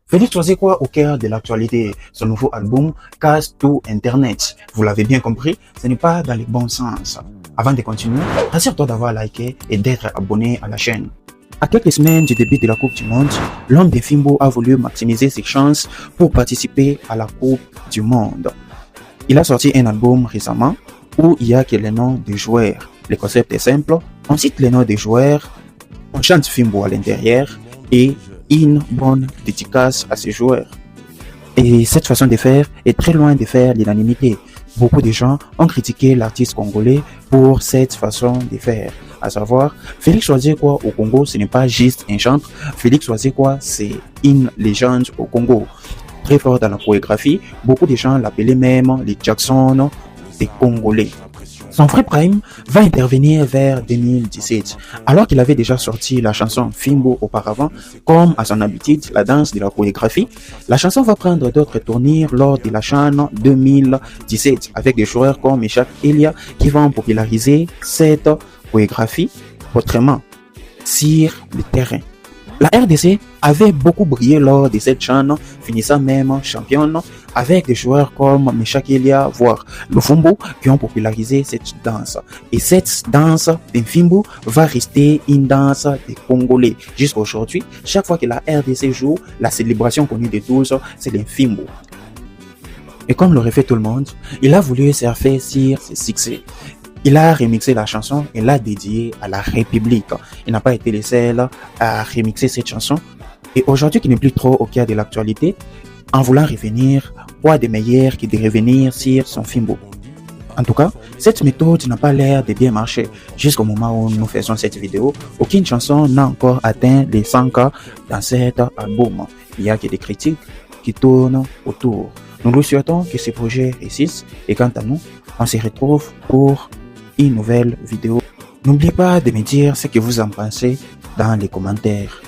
Félix Choiseul au cœur de l'actualité. Son nouveau album casse tout Internet. Vous l'avez bien compris, ce n'est pas dans le bon sens. Avant de continuer, rassure-toi d'avoir liké et d'être abonné à la chaîne. À quelques semaines du début de la Coupe du Monde, l'homme de Fimbo a voulu maximiser ses chances pour participer à la Coupe du Monde. Il a sorti un album récemment où il y a que les noms des joueurs. Le concept est simple, on cite les noms des joueurs, on chante Fimbo à l'intérieur et une bonne dédicace à ces joueurs. Et cette façon de faire est très loin de faire l'unanimité. Beaucoup de gens ont critiqué l'artiste congolais pour cette façon de faire. À savoir, Félix Choiseul au Congo, ce n'est pas juste un chanteur. Félix Choiseul c'est une légende au Congo. Très fort dans la chorégraphie, beaucoup de gens l'appelaient même les Jackson des Congolais. Son frère Prime va intervenir vers 2017, alors qu'il avait déjà sorti la chanson Fimbo auparavant, comme à son habitude, la danse de la chorégraphie. La chanson va prendre d'autres tournures lors de la chaîne 2017, avec des joueurs comme Meshak Elia qui vont populariser cette chorégraphie autrement sur le terrain. La RDC avait beaucoup brillé lors de cette chaîne, finissant même championne avec des joueurs comme Meshak Elia, voire Lufumbo, qui ont popularisé cette danse. Et cette danse de Fimbo va rester une danse des Congolais. Jusqu'à aujourd'hui, chaque fois que la RDC joue, la célébration connue de tous, c'est le Fimbo. Et comme l'aurait fait tout le monde, il a voulu surfer sur ses succès. Il a remixé la chanson et l'a dédiée à la République. Il n'a pas été le seul à remixer cette chanson. Et aujourd'hui, qui n'est plus trop au cœur de l'actualité, en voulant revenir, quoi de meilleur que de revenir sur son Fimbo. En tout cas, cette méthode n'a pas l'air de bien marcher. Jusqu'au moment où nous faisons cette vidéo, aucune chanson n'a encore atteint les 100K dans cet album. Il n'y a que des critiques qui tournent autour. Nous lui souhaitons que ce projet réussisse et quant à nous, on se retrouve pour une nouvelle vidéo. N'oubliez pas de me dire ce que vous en pensez dans les commentaires.